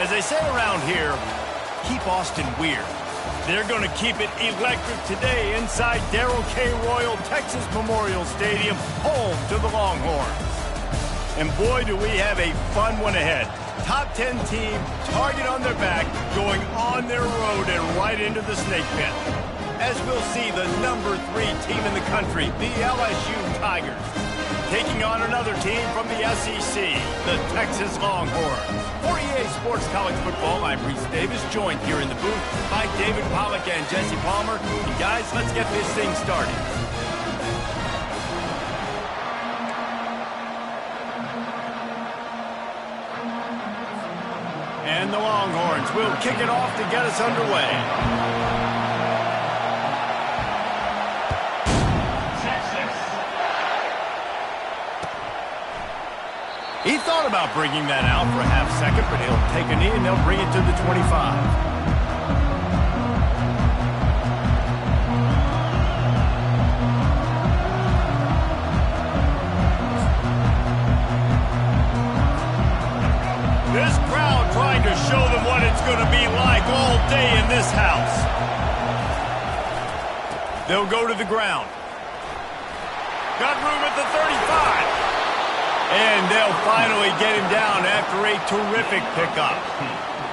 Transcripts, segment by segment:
As they say around here, keep Austin weird. They're going to keep it electric today inside Darrell K. Royal Texas Memorial Stadium, home to the Longhorns. And boy, do we have a fun one ahead. Top 10 team, target on their back, going on their road and right into the snake pit. As we'll see the number 3 team in the country, the LSU Tigers, taking on another team from the SEC, the Texas Longhorns. For EA Sports College Football, I'm Reese Davis, joined here in the booth by David Pollack and Jesse Palmer. And guys, let's get this thing started. And the Longhorns will kick it off to get us underway. He thought about bringing that out for a half second, but he'll take a knee and they'll bring it to the 25. This crowd trying to show them what it's going to be like all day in this house. They'll go to the ground. Got room at the 35. And they'll finally get him down after a terrific pickup.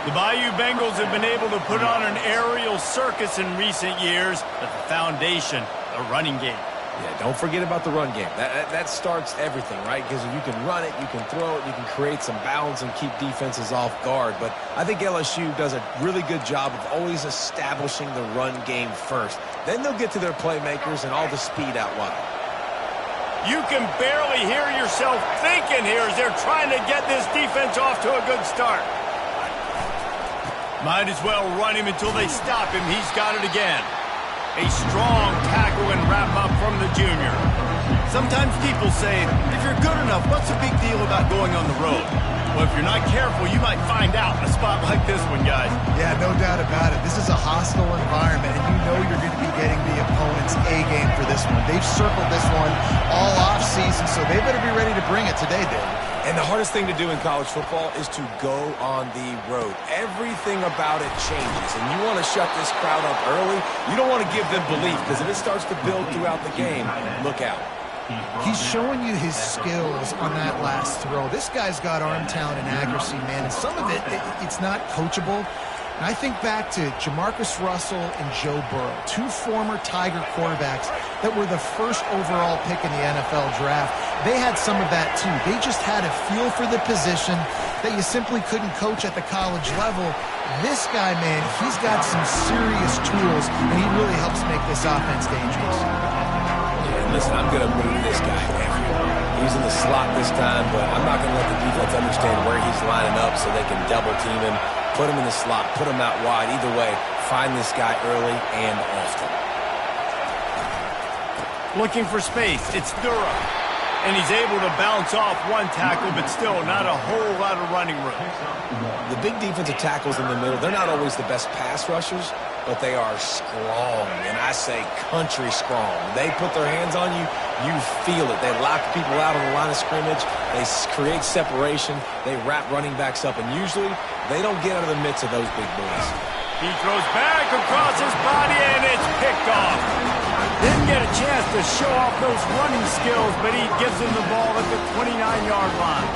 The Bayou Bengals have been able to put on an aerial circus in recent years, but the foundation, the running game. Yeah, don't forget about the run game. That starts everything, right? Because if you can run it, you can throw it, you can create some balance and keep defenses off guard. But I think LSU does a really good job of always establishing the run game first. Then they'll get to their playmakers and all the speed out wide. You can barely hear yourself thinking here as they're trying to get this defense off to a good start. Might as well run him until they stop him. He's got it again. A strong tackle and wrap up from the junior. Sometimes people say, if you're good enough, what's the big deal about going on the road? Well, if you're not careful, you might find out in a spot like this one, guys. Yeah, no doubt about it. This is a hostile environment, and you know you're going to be getting the opponent's A-game for this one. They've circled this one all off-season, so they better be ready to bring it today, Dave. And the hardest thing to do in college football is to go on the road. Everything about it changes, and you want to shut this crowd up early. You don't want to give them belief, because if it starts to build throughout the game, look out. He's showing you his skills on that last throw. This guy's got arm talent and accuracy, man, and some of it's not coachable. And I think back to Jamarcus Russell and Joe Burrow, 2 former Tiger quarterbacks that were the first overall pick in the NFL draft. They had some of that, too. They just had a feel for the position that you simply couldn't coach at the college level. This guy, man, he's got some serious tools, and he really helps make this offense dangerous. Listen, I'm going to move this guy everywhere. He's in the slot this time, but I'm not going to let the defense understand where he's lining up so they can double team him, put him in the slot, put him out wide. Either way, find this guy early and often. Looking for space, it's Durham. And he's able to bounce off one tackle, but still not a whole lot of running room. The big defensive tackles in the middle, they're not always the best pass rushers, but they are strong, and I say country strong. They put their hands on you, you feel it. They lock people out on the line of scrimmage. They create separation. They wrap running backs up, and usually they don't get out of the midst of those big boys. He throws back across his body, and it's picked off. Didn't get a chance to show off those running skills, but he gives him the ball at the 29-yard line.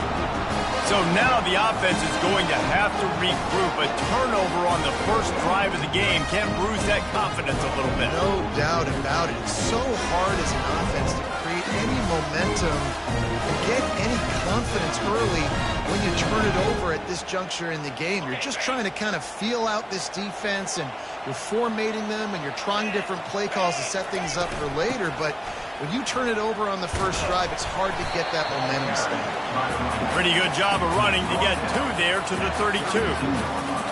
So now the offense is going to have to regroup. A turnover on the first drive of the game can bruise that confidence a little bit. No doubt about it. It's so hard as an offense to create any momentum and get any confidence early when you turn it over at this juncture in the game. You're just trying to kind of feel out this defense, and you're formatting them, and you're trying different play calls to set things up for later. But when you turn it over on the first drive, it's hard to get that momentum started. Pretty good job of running to get 2 there to the 32.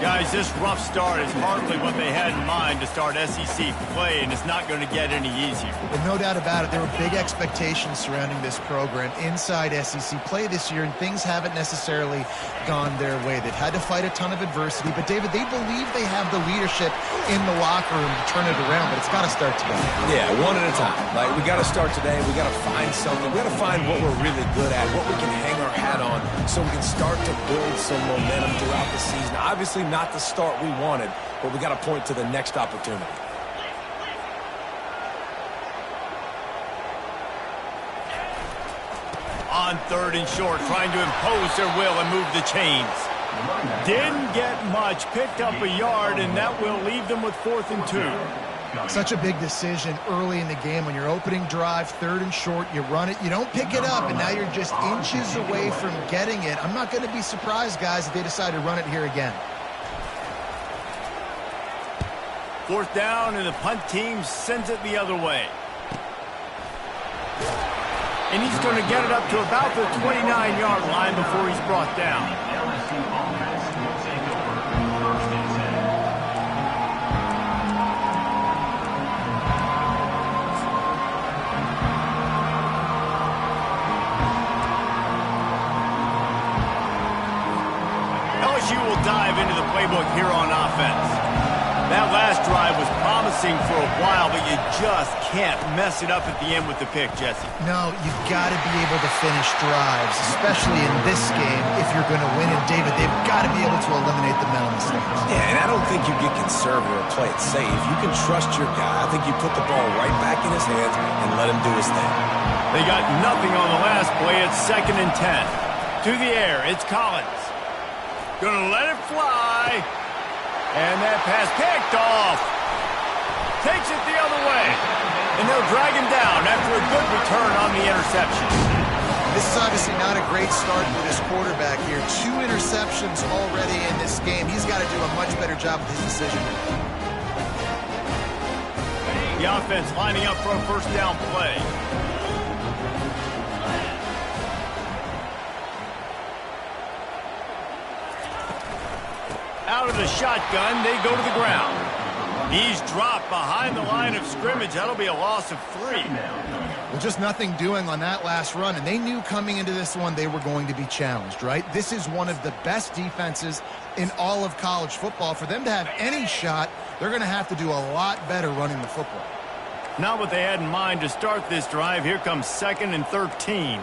Guys, this rough start is hardly what they had in mind to start SEC play, and it's not going to get any easier. Well, no doubt about it. There were big expectations surrounding this program inside SEC play this year, and things haven't necessarily gone their way. They've had to fight a ton of adversity, but, David, they believe they have the leadership in the locker room to turn it around, but it's got to start today. Yeah, one at a time. Like, we got to start today. We got to find something. We got to find what we're really good at, what we can hang our hat on, so we can start to build some momentum throughout the season. Obviously, not the start we wanted, but we got to point to the next opportunity. On 3rd and short, trying to impose their will and move the chains. Didn't get much, picked up a yard, and that will leave them with 4th and 2. Such a big decision early in the game. When you're opening drive, 3rd and short, you run it, you don't pick it up, and now you're just inches away from getting it. I'm not going to be surprised, guys, if they decide to run it here again. 4th down, and the punt team sends it the other way. And he's going to get it up to about the 29-yard line before he's brought down. LSU will dive into the playbook here on offense. That last drive was promising for a while, but you just can't mess it up at the end with the pick, Jesse. No, you've got to be able to finish drives, especially in this game if you're going to win. And, David, they've got to be able to eliminate the mental mistakes. Yeah, and I don't think you get conservative or play it safe. You can trust your guy. I think you put the ball right back in his hands and let him do his thing. They got nothing on the last play. It's 2nd and 10. To the air, it's Collins. Gonna let it fly. And that pass picked off. Takes it the other way. And they'll drag him down after a good return on the interception. This is obviously not a great start for this quarterback here. 2 interceptions already in this game. He's got to do a much better job with his decision. The offense lining up for a 1st down play. Out of the shotgun, they go to the ground. He's dropped behind the line of scrimmage. That'll be a loss of 3. Well, just nothing doing on that last run, and they knew coming into this one they were going to be challenged, right? This is one of the best defenses in all of college football. For them to have any shot, they're going to have to do a lot better running the football. Not what they had in mind to start this drive. Here comes 2nd and 13.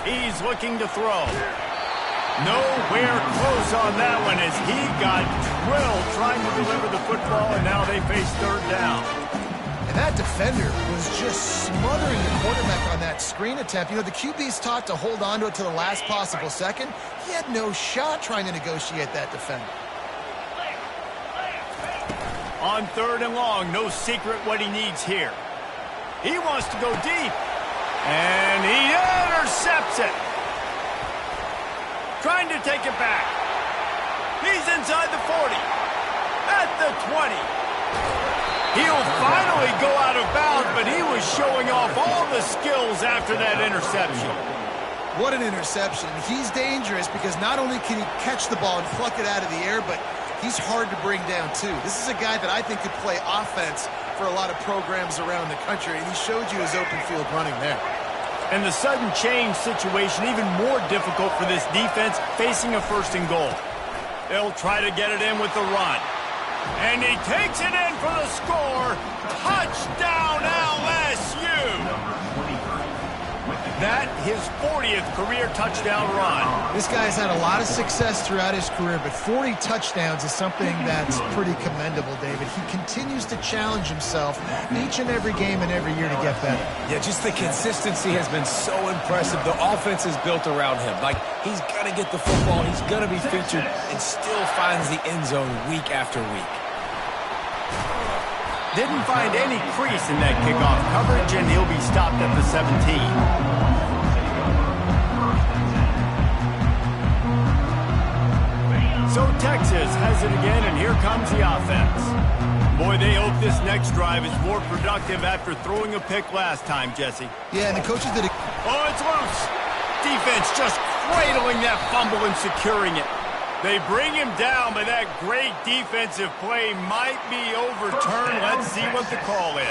He's looking to throw. Nowhere close on that one as he got drilled trying to deliver the football, and now they face 3rd down. And that defender was just smothering the quarterback on that screen attempt. You know, the QB's taught to hold on to it to the last possible second. He had no shot trying to negotiate that defender. On 3rd and long, no secret what he needs here. He wants to go deep. And he intercepts it. Trying to take it back. He's inside the 40. At the 20. He'll finally go out of bounds, but he was showing off all the skills after that interception. What an interception. He's dangerous because not only can he catch the ball and pluck it out of the air, but he's hard to bring down, too. This is a guy that I think could play offense for a lot of programs around the country, and he showed you his open field running there. And the sudden change situation even more difficult for this defense facing a 1st and goal. They'll try to get it in with the run. And he takes it in for the score. Touchdown, LSU! That his 40th career touchdown run. This guy's had a lot of success throughout his career, but 40 touchdowns is something that's pretty commendable, David. He continues to challenge himself each and every game and every year to get better. Yeah, just the consistency has been so impressive. The offense is built around him. Like, he's going to get the football, he's going to be featured, and still finds the end zone week after week. Didn't find any crease in that kickoff coverage, and he'll be stopped at the 17. So Texas has it again, and here comes the offense. Boy, they hope this next drive is more productive after throwing a pick last time, Jesse. Yeah, and the coaches did it. Oh, it's loose. Defense just cradling that fumble and securing it. They bring him down, but that great defensive play might be overturned. Let's see what the call is.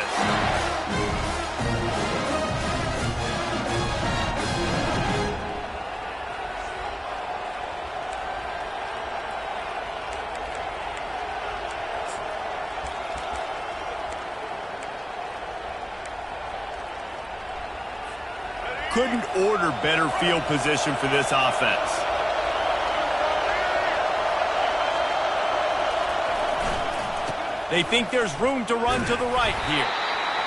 Couldn't order better field position for this offense. They think there's room to run to the right here.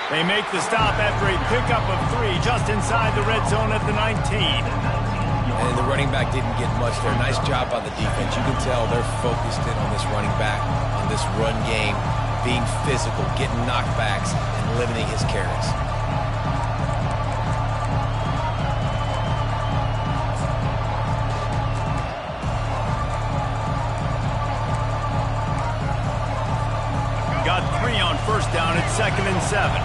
They make the stop after a pickup of 3 just inside the red zone at the 19. And the running back didn't get much there. Nice job by the defense. You can tell they're focused in on this running back, on this run game, being physical, getting knockbacks, and limiting his carries. Got 3 on first down at 2nd and 7.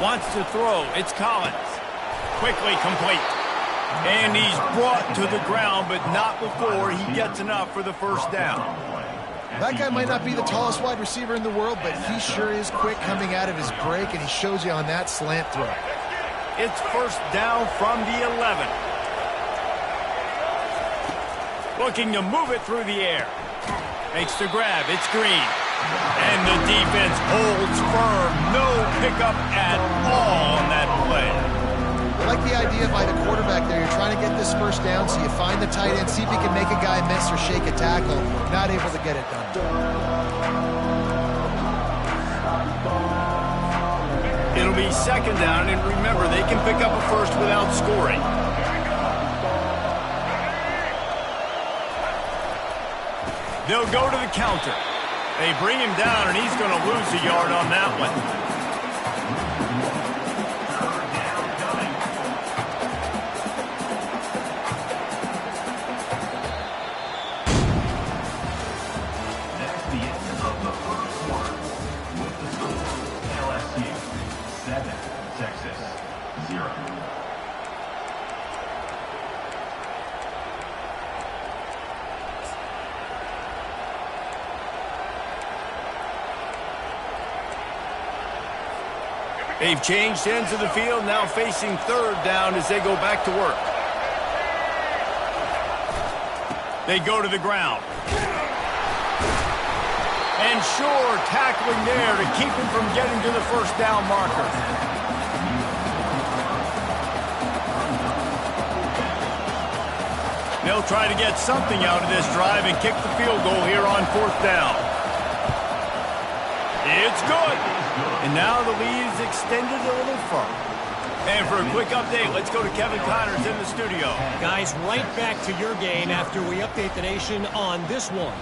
Wants to throw. It's Collins. Quickly complete. And he's brought to the ground, but not before he gets enough for the first down. That guy might not be the tallest wide receiver in the world, but he sure is quick coming out of his break, and he shows you on that slant throw. It's first down from the 11. Looking to move it through the air. Makes the grab. It's Green. And the defense holds firm. No pickup at all on that play. I like the idea by the quarterback there. You're trying to get this first down, so you find the tight end, see if he can make a guy miss or shake a tackle. Not able to get it done. It'll be 2nd down, and remember, they can pick up a first without scoring. They'll go to the counter. They bring him down, and he's going to lose a yard on that one. LSU 7, Texas 0. They've changed ends of the field, now facing 3rd down as they go back to work. They go to the ground. And sure, tackling there to keep him from getting to the first down marker. They'll try to get something out of this drive and kick the field goal here on 4th down. It's good. And now the lead is extended a little further. And for a quick update, let's go to Kevin Connors in the studio. Guys, right back to your game after we update the nation on this one.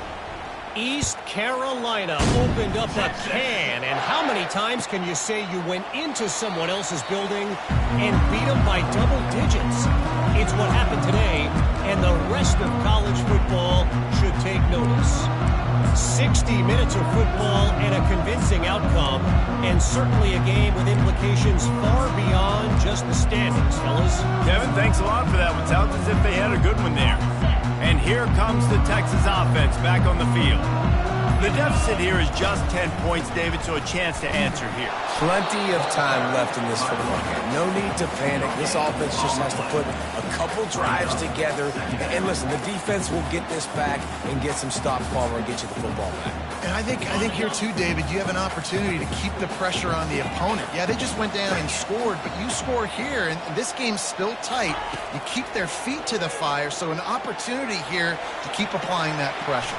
East Carolina opened up a can, and how many times can you say you went into someone else's building and beat them by double digits? It's what happened today, and the rest of college football should take notice. 60 minutes of football and a convincing outcome, and certainly a game with implications far beyond just the standings, fellas. Kevin, thanks a lot for that one. Sounds as if they had a good one there. And here comes the Texas offense back on the field. The deficit here is just 10 points, David, so a chance to answer here. Plenty of time left in this football game. No need to panic. This offense just has to put a couple drives together. And listen, the defense will get this back and get some stop power and get you the football back. And I think here too, David, you have an opportunity to keep the pressure on the opponent. Yeah, they just went down and scored, but you score here, and this game's still tight. You keep their feet to the fire, so an opportunity here to keep applying that pressure.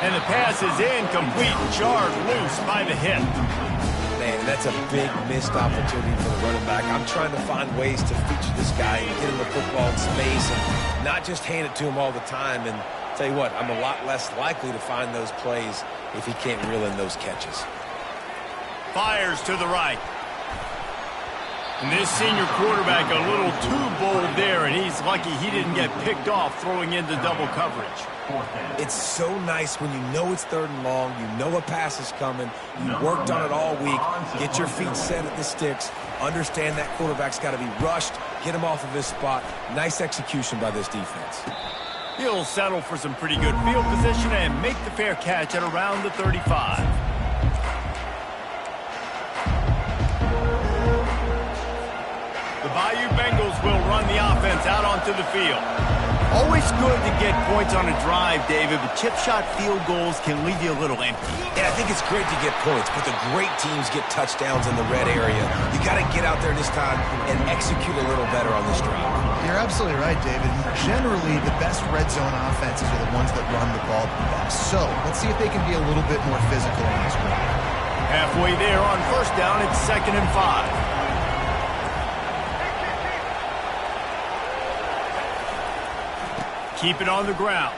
And the pass is incomplete, jarred loose by the hip. Man, that's a big missed opportunity for the running back. I'm trying to find ways to feature this guy and get him the football in space and not just hand it to him all the time. And tell you what, I'm a lot less likely to find those plays if he can't reel in those catches. Fires to the right. And this senior quarterback a little too bold there, and he's lucky he didn't get picked off throwing into double coverage. It's so nice when you know it's 3rd and long, you know a pass is coming, you worked on it all week, get your feet set at the sticks, understand that quarterback's got to be rushed, get him off of his spot. Nice execution by this defense. He'll settle for some pretty good field position and make the fair catch at around the 35. The Bayou Bengals will run the offense out onto the field. Always good to get points on a drive, David, but chip shot field goals can leave you a little empty. Yeah, I think it's great to get points, but the great teams get touchdowns in the red area. You got to get out there this time and execute a little better on this drive. You're absolutely right, David. Generally, the best red zone offenses are the ones that run the ball the best. So let's see if they can be a little bit more physical on this drive. Halfway there on 1st down, it's 2nd and 5. Keep it on the ground.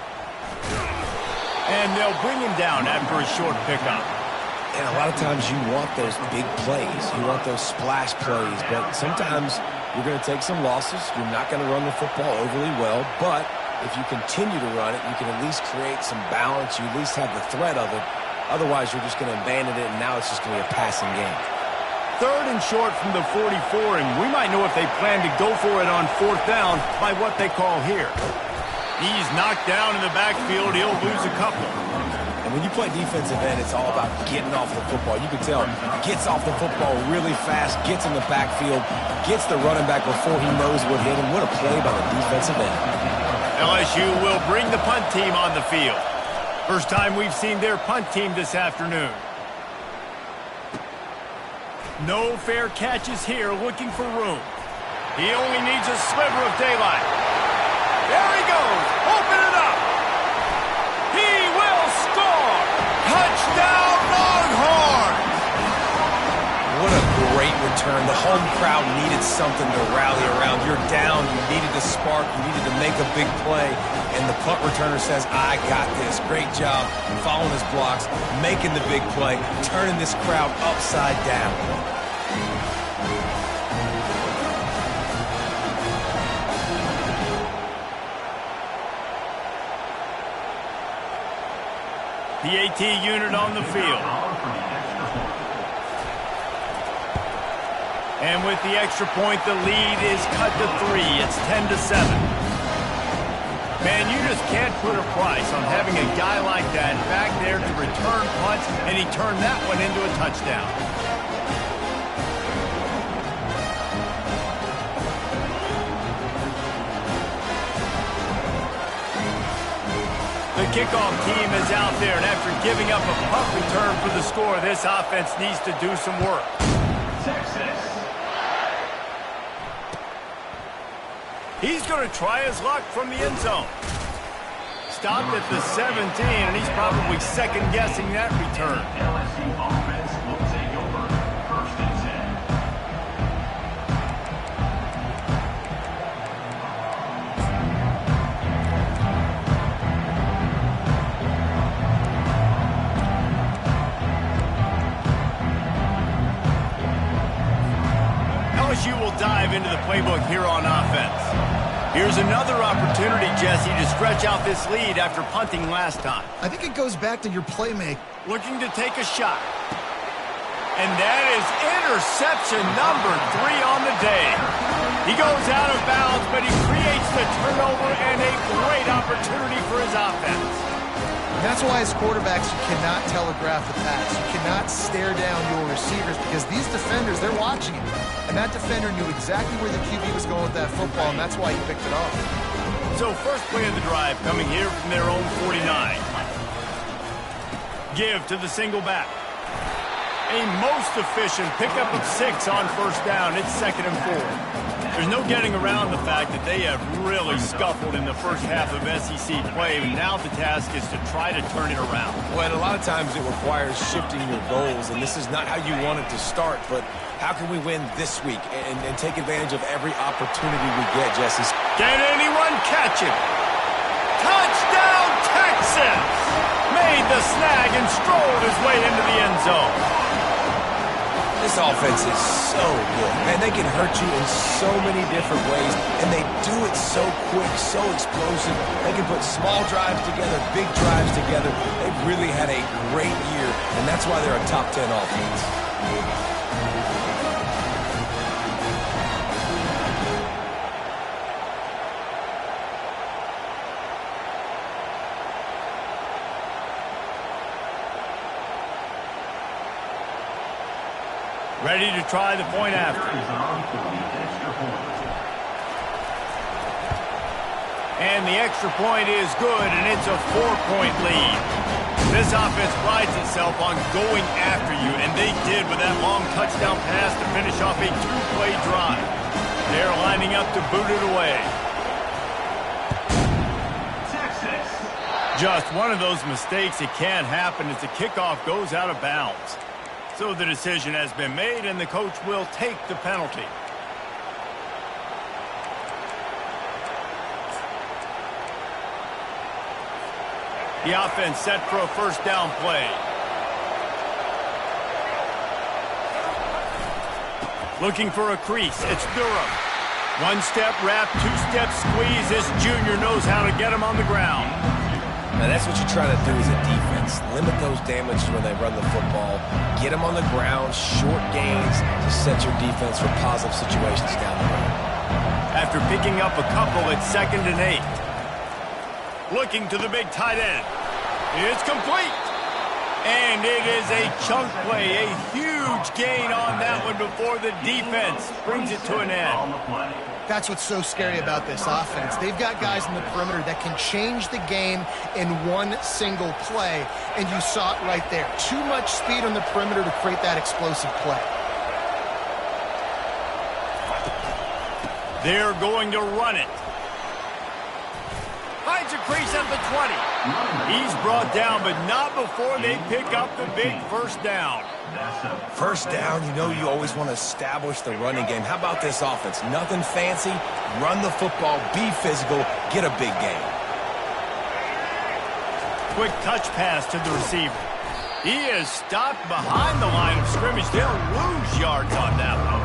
And they'll bring him down after a short pickup. And a lot of times you want those big plays. You want those splash plays. But sometimes you're going to take some losses. You're not going to run the football overly well. But if you continue to run it, you can at least create some balance. You at least have the threat of it. Otherwise, you're just going to abandon it, and now it's just going to be a passing game. 3rd and short from the 44, and we might know if they plan to go for it on 4th down by what they call here. He's knocked down in the backfield. He'll lose a couple. And when you play defensive end, it's all about getting off the football. You can tell, gets off the football really fast, gets in the backfield, gets the running back before he knows what hit him. What a play by the defensive end. LSU will bring the punt team on the field. First time we've seen their punt team this afternoon. No fair catches here, looking for room. He only needs a sliver of daylight. There he goes. Open it up. He will score. Touchdown, Longhorns. What a great return. The home crowd needed something to rally around. You're down. You needed a spark. You needed to make a big play. And the punt returner says, I got this. Great job following his blocks, making the big play, turning this crowd upside down. The AT unit on the field. And with the extra point, the lead is cut to 3. It's 10-7. Man, you just can't put a price on having a guy like that back there to return punts, and he turned that one into a touchdown. The kickoff team is out there, and after giving up a punt return for the score, this offense needs to do some work. Texas. He's going to try his luck from the end zone. Stopped at the 17, and he's probably second-guessing that return. LSU offense will take over 1st and 10. LSU will dive into the playbook here on offense. Here's another opportunity, Jesse, to stretch out this lead after punting last time. I think it goes back to your playmaking. Looking to take a shot. And that is interception number 3 on the day. He goes out of bounds, but he creates the turnover and a great opportunity for his offense. And that's why as quarterbacks, you cannot telegraph the pass. You cannot stare down your receivers because these defenders, they're watching it. And that defender knew exactly where the QB was going with that football, and that's why he picked it off. So first play of the drive coming here from their own 49. Give to the single back. A most efficient pickup of 6 on 1st down. It's 2nd and 4. There's no getting around the fact that they have really scuffled in the first half of SEC play. Now the task is to try to turn it around. Well, and a lot of times it requires shifting your goals, and this is not how you want it to start, but how can we win this week and take advantage of every opportunity we get, Jesse? Can anyone catch it? Touchdown, Texas! Made the snag and strolled his way into the end zone. This offense is so good. Man, they can hurt you in so many different ways, and they do it so quick, so explosive. They can put small drives together, big drives together. They've really had a great year, and that's why they're a top 10 offense. Ready to try the point after. And the extra point is good, and it's a 4-point lead. This offense prides itself on going after you, and they did with that long touchdown pass to finish off a 2-play drive. They're lining up to boot it away. Just one of those mistakes. It can't happen as the kickoff goes out of bounds. So the decision has been made, and the coach will take the penalty. The offense set for a first down play. Looking for a crease. It's Durham. One-step wrap, two-step squeeze. This junior knows how to get him on the ground. Now, that's what you're trying to do as a defense. Limit those damages when they run the football. Get them on the ground, short gains to set your defense for positive situations down the road. After picking up a couple, it's 2nd and 8. Looking to the big tight end. It's complete. And it is a chunk play, a huge gain on that one before the defense brings it to an end. That's what's so scary about this offense. They've got guys in the perimeter that can change the game in one single play, and you saw it right there. Too much speed on the perimeter to create that explosive play. They're going to run it. Finds a crease at the 20. He's brought down, but not before they pick up the big first down. First down, you know you always want to establish the running game. How about this offense? Nothing fancy. Run the football, be physical, get a big gain. Quick touch pass to the receiver. He is stopped behind the line of scrimmage. They'll lose yards on that one.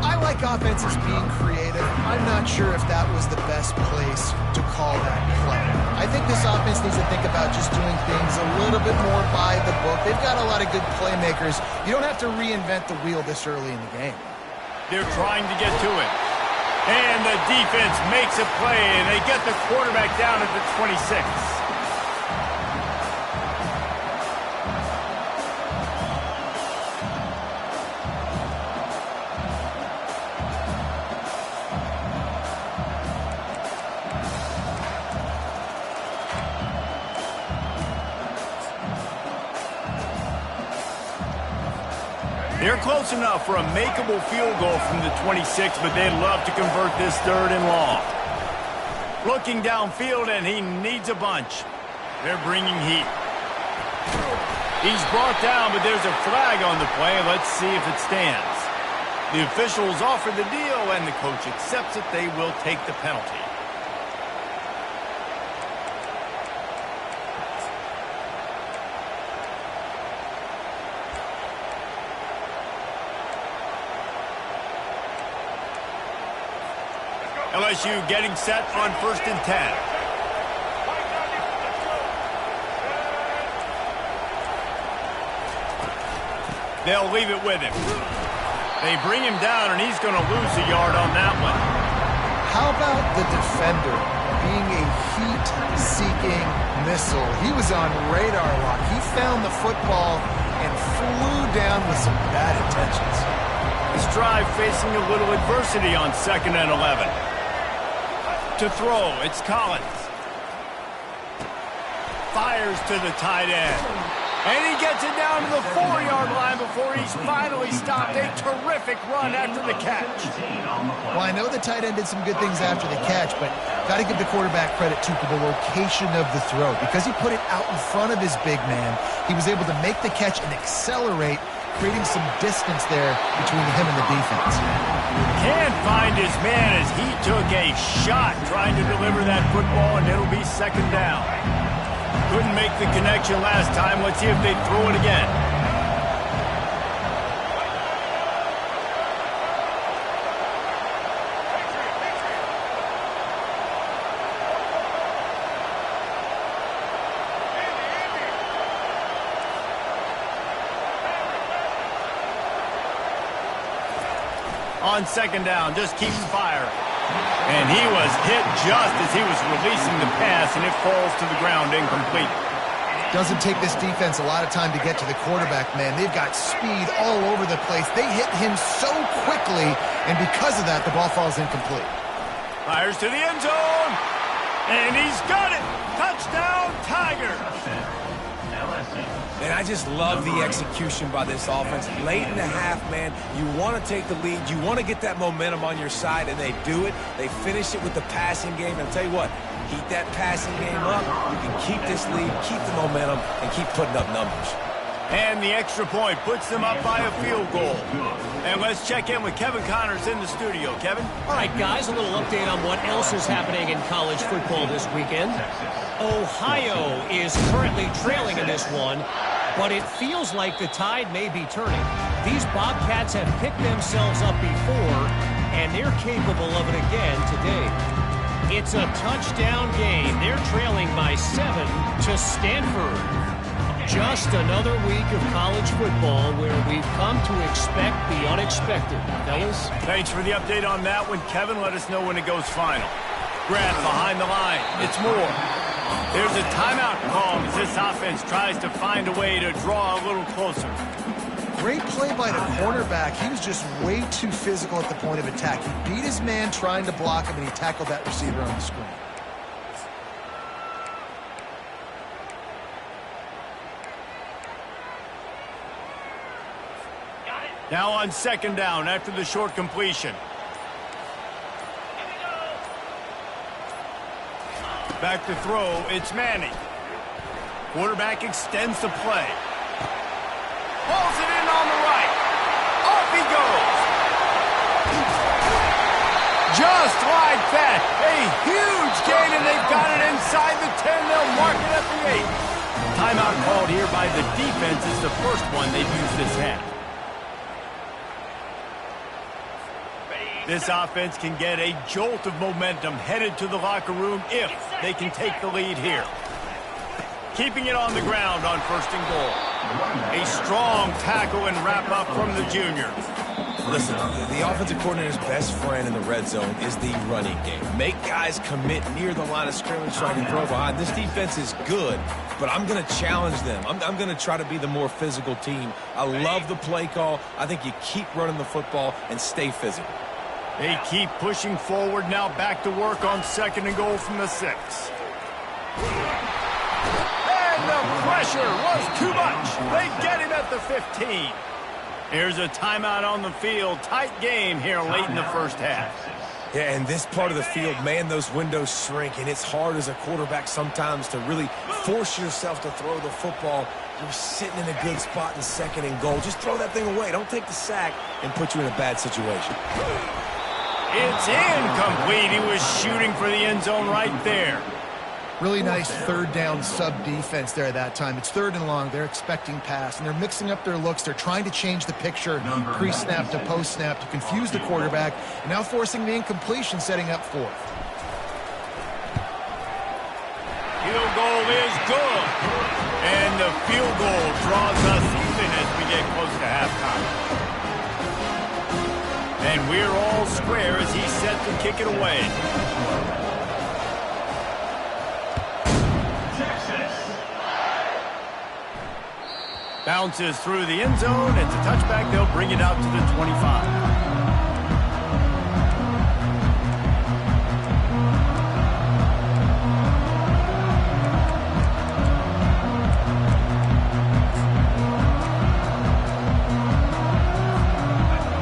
I like offenses being creative. I'm not sure if that was the best place to call that play. I think this offense needs to think about just doing things a little bit more by the book. They've got a lot of good playmakers. You don't have to reinvent the wheel this early in the game. They're trying to get to it. And the defense makes a play, and they get the quarterback down at the 26. They're close enough for a makeable field goal from the 26, but they'd love to convert this 3rd and long. Looking downfield, and he needs a bunch. They're bringing heat. He's brought down, but there's a flag on the play. Let's see if it stands. The officials offer the deal, and the coach accepts it. They will take the penalty. LSU getting set on 1st and 10. They'll leave it with him. They bring him down, and he's going to lose a yard on that one. How about the defender being a heat-seeking missile? He was on radar lock. He found the football and flew down with some bad intentions. This drive facing a little adversity on 2nd and 11. To throw, it's Collins. Fires to the tight end. And he gets it down to the 4-yard line before he's finally stopped. A terrific run after the catch. Well, I know the tight end did some good things after the catch, but got to give the quarterback credit, too, for the location of the throw. Because he put it out in front of his big man, he was able to make the catch and accelerate, creating some distance there between him and the defense. Can't find his man as he took a shot trying to deliver that football, and it'll be 2nd down. Couldn't make the connection last time. Let's see if they throw it again. On second down, just keeps firing. And he was hit just as he was releasing the pass, and it falls to the ground incomplete. Doesn't take this defense a lot of time to get to the quarterback, man. They've got speed all over the place. They hit him so quickly, and because of that, the ball falls incomplete. Fires to the end zone, and he's got it. Touchdown, Tigers. And I just love the execution by this offense. Late in the half, man, you want to take the lead. You want to get that momentum on your side, and they do it. They finish it with the passing game. And I'll tell you what, keep that passing game up. You can keep this lead, keep the momentum, and keep putting up numbers. And the extra point puts them up by a field goal. And let's check in with Kevin Connors in the studio. Kevin? All right, guys, a little update on what else is happening in college football this weekend. Ohio is currently trailing in this one, but it feels like the tide may be turning. These Bobcats have picked themselves up before, and they're capable of it again today. It's a touchdown game. They're trailing by 7 to Stanford. Just another week of college football where we've come to expect the unexpected. Fellas? Thanks for the update on that one, Kevin. Let us know when it goes final. Grab behind the line. It's more. There's a timeout call as this offense tries to find a way to draw a little closer. Great play by the cornerback. He was just way too physical at the point of attack. He beat his man trying to block him, and he tackled that receiver on the screen. Now on second down after the short completion. Back to throw, it's Manning. Quarterback extends the play. Pulls it in on the right. Off he goes. Just like that. A huge gain, and they've got it inside the 10. They'll mark it at the 8. Timeout called here by the defense is the first one they've used this half. This offense can get a jolt of momentum headed to the locker room if they can take the lead here. Keeping it on the ground on first and goal. A strong tackle and wrap-up from the junior. Listen, the offensive coordinator's best friend in the red zone is the running game. Make guys commit near the line of scrimmage so I can throw behind. This defense is good, but I'm going to challenge them. I'm going to try to be the more physical team. I love the play call. I think you keep running the football and stay physical. They keep pushing forward, now back to work on second and goal from the 6. And the pressure was too much. They get him at the 15. Here's a timeout on the field. Tight game here late in the first half. Yeah, and this part of the field, man, those windows shrink, and it's hard as a quarterback sometimes to really force yourself to throw the football. You're sitting in a good spot in second and goal. Just throw that thing away. Don't take the sack and put you in a bad situation. It's incomplete. He was shooting for the end zone right there. Really nice third down sub defense there at that time. It's third and long. They're expecting pass, and they're mixing up their looks. They're trying to change the picture pre-snap to post-snap to confuse the quarterback, and now forcing the incompletion, setting up fourth. Field goal is good. And the field goal draws us even as we get close to halftime. And we're all square as he's set to kick it away. Bounces through the end zone. It's a touchback. They'll bring it out to the 25.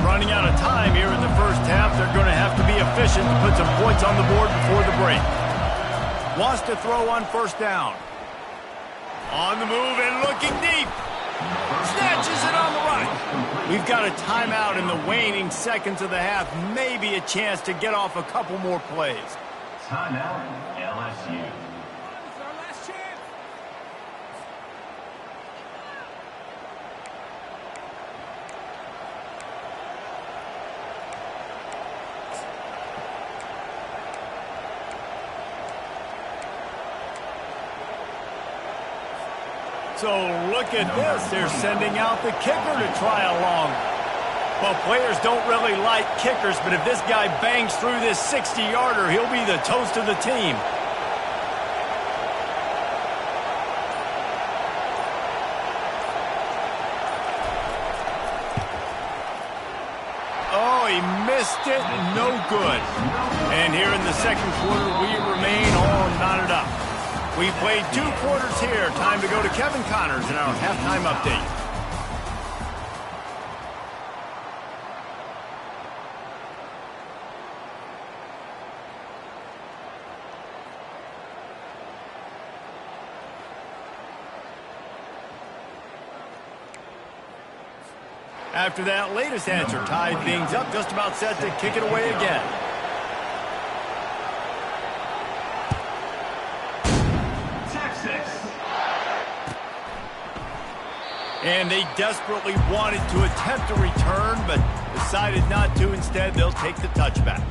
Running out of time here in the first half. They're going to have to be efficient to put some points on the board before the break. Wants to throw on first down. On the move and looking deep. Snatches it on the right. We've got a timeout in the waning seconds of the half. Maybe a chance to get off a couple more plays. Timeout, LSU. So look at this. They're sending out the kicker to try a long. Well, players don't really like kickers, but if this guy bangs through this 60-yarder, he'll be the toast of the team. Oh, he missed it. No good. And here in the second quarter, we remain all knotted up. We played 2 quarters here. Time to go to Kevin Connors in our halftime update. After that latest answer tied things up, just about set to kick it away again. And they desperately wanted to attempt a return, but decided not to. Instead, they'll take the touchback.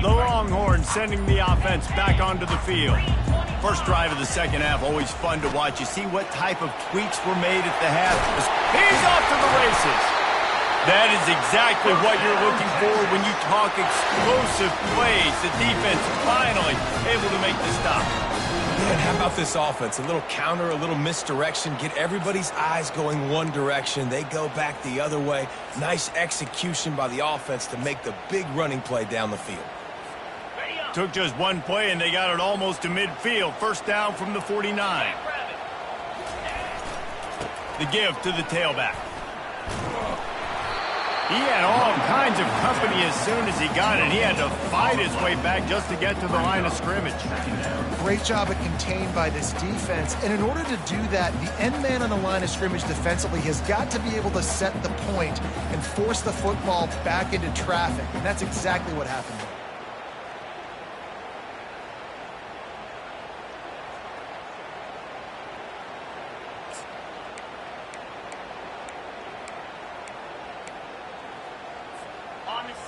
The Longhorns sending the offense back onto the field. First drive of the second half, always fun to watch. You see what type of tweaks were made at the half. He's off to the races. That is exactly what you're looking for when you talk explosive plays. The defense finally able to make the stop. Man, how about this offense? A little counter, a little misdirection. Get everybody's eyes going one direction. They go back the other way. Nice execution by the offense to make the big running play down the field. Took just one play, and they got it almost to midfield. First down from the 49. The give to the tailback. He had all kinds of company as soon as he got it. He had to fight his way back just to get to the line of scrimmage. Great job at contained by this defense. And in order to do that, the end man on the line of scrimmage defensively has got to be able to set the point and force the football back into traffic. And that's exactly what happened there.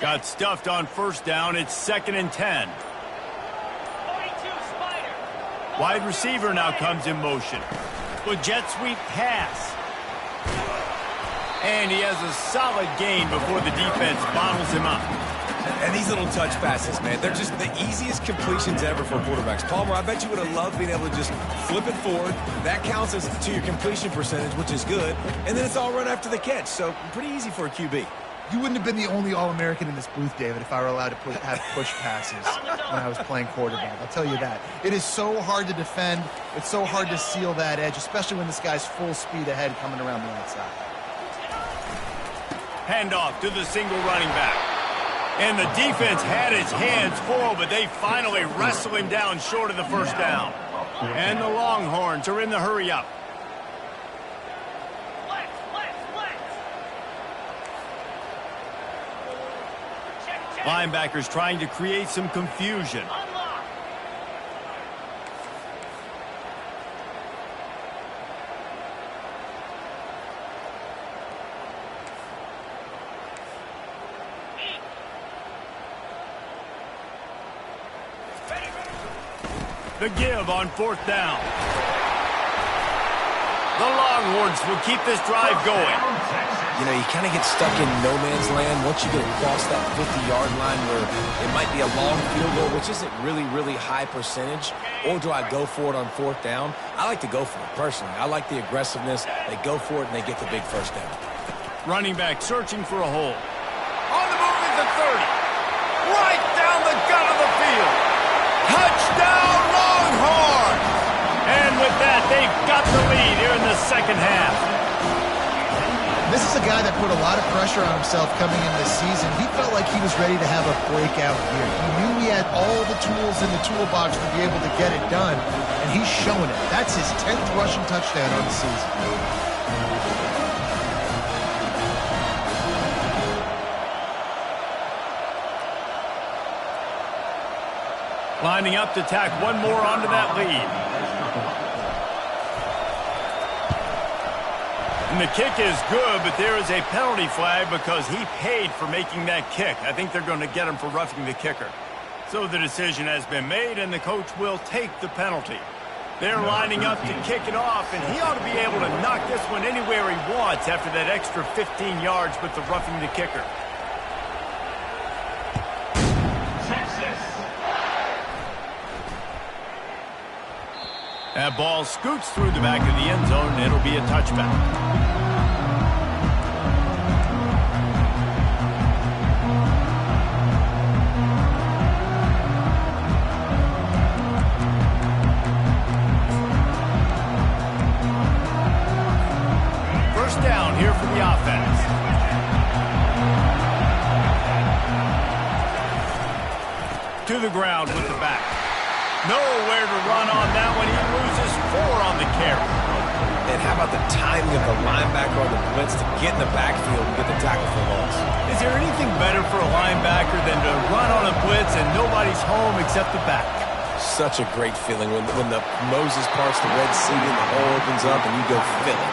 Got stuffed on first down. It's 2nd and 10. Wide receiver now comes in motion. With jet sweep pass. And he has a solid gain before the defense bottles him up. And these little touch passes, man, they're just the easiest completions ever for quarterbacks. Palmer, I bet you would have loved being able to just flip it forward. That counts as to your completion percentage, which is good. And then it's all run after the catch, so pretty easy for a QB. You wouldn't have been the only All-American in this booth, David, if I were allowed to have push passes when I was playing quarterback. I'll tell you that. It is so hard to defend. It's so hard to seal that edge, especially when this guy's full speed ahead coming around the outside. Handoff to the single running back. And the defense had his hands full, but they finally wrestle him down short of the first down. And the Longhorns are in the hurry-up. Linebackers trying to create some confusion. The give on 4th down. The Longhorns will keep this drive going. You know, you kind of get stuck in no man's land once you get across that 50-yard line where it might be a long field goal, which isn't really high percentage, or do I go for it on 4th down? I like to go for it, personally. I like the aggressiveness. They go for it, and they get the big first down. Running back searching for a hole. On the move is the 30. Right down the gut of the field. Touchdown, Longhorns! And with that, they've got the lead here in the second half. This is a guy that put a lot of pressure on himself coming into this season. He felt like he was ready to have a breakout year. He knew he had all the tools in the toolbox to be able to get it done, and he's showing it. That's his 10th rushing touchdown on the season. Lining up to tack one more onto that lead. And the kick is good, but there is a penalty flag because he paid for making that kick. I think they're going to get him for roughing the kicker. So the decision has been made, and the coach will take the penalty. They're lining up to kick it off, and he ought to be able to knock this one anywhere he wants after that extra 15 yards with the roughing the kicker. That ball scoots through the back of the end zone, and it'll be a touchback. First down here for the offense. To the ground with the back. Nowhere to run on that one. He loses 4 on the carry. And how about the timing of the linebacker on the blitz to get in the backfield and get the tackle for loss? Is there anything better for a linebacker than to run on a blitz and nobody's home except the back? Such a great feeling when the Moses parts the Red Sea and the hole opens up and you go fill it.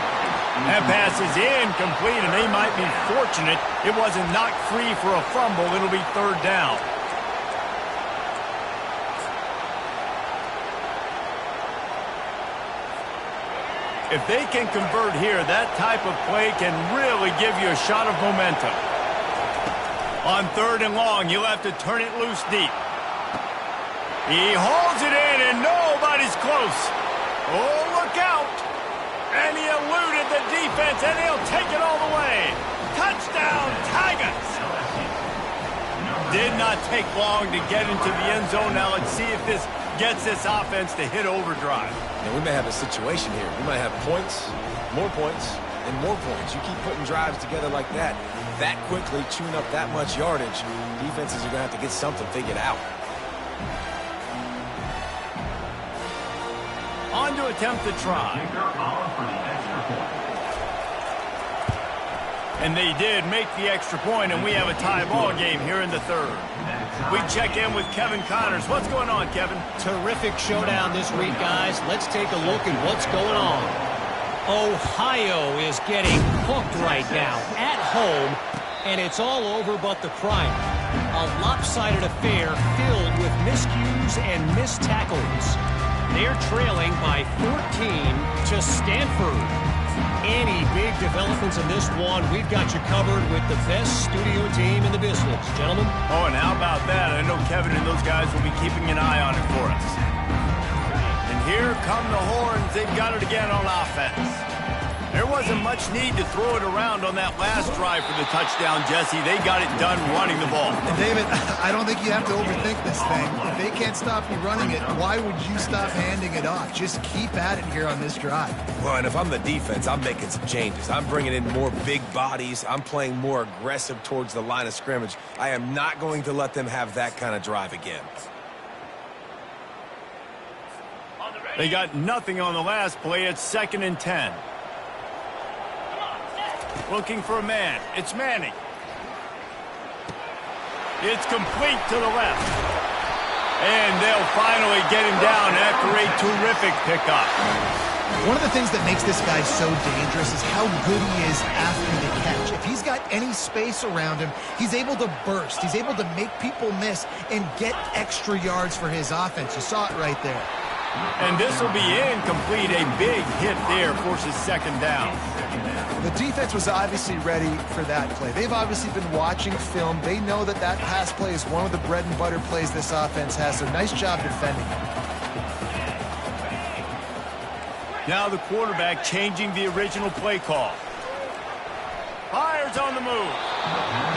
That pass is incomplete, and they might be fortunate it wasn't knocked free for a fumble. It'll be 3rd down. If they can convert here, that type of play can really give you a shot of momentum. On 3rd and long, you'll have to turn it loose deep. He hauls it in, and nobody's close. Oh, look out. And he eluded the defense, and he'll take it all the way. Touchdown, Tigers. Did not take long to get into the end zone. Now let's see if this gets this offense to hit overdrive. Now, we may have a situation here. We might have points, and more points. You keep putting drives together like that quickly, chewing up that much yardage, defenses are going to have to get something figured out. On to attempt the try. And they did make the extra point, and we have a tie ball game here in the 3rd. We check in with Kevin Connors. What's going on, Kevin? Terrific showdown this week, guys. Let's take a look at what's going on. Ohio is getting hooked right now at home, and it's all over but the primer. A lopsided affair filled with miscues and missed tackles. They're trailing by 14 to Stanford. Any big developments in this one, we've got you covered with the best studio team in the business, gentlemen. Oh, and how about that? I know Kevin and those guys will be keeping an eye on it for us. And here come the horns. They've got it again on offense. There wasn't much need to throw it around on that last drive for the touchdown, Jesse. They got it done running the ball. And David, I don't think you have to overthink this thing. If they can't stop you running it, why would you stop handing it off? Just keep at it here on this drive. Well, and if I'm the defense, I'm making some changes. I'm bringing in more big bodies. I'm playing more aggressive towards the line of scrimmage. I am not going to let them have that kind of drive again. They got nothing on the last play. It's 2nd and 10. Looking for a man. It's Manning. It's complete to the left. And they'll finally get him down after a terrific pickup. One of the things that makes this guy so dangerous is how good he is after the catch. If he's got any space around him, he's able to burst. He's able to make people miss and get extra yards for his offense. You saw it right there. And this will be incomplete. A big hit there forces 2nd down. The defense was obviously ready for that play. They've obviously been watching film. They know that that pass play is one of the bread and butter plays this offense has, so nice job defending. Now the quarterback changing the original play call. Fires on the move.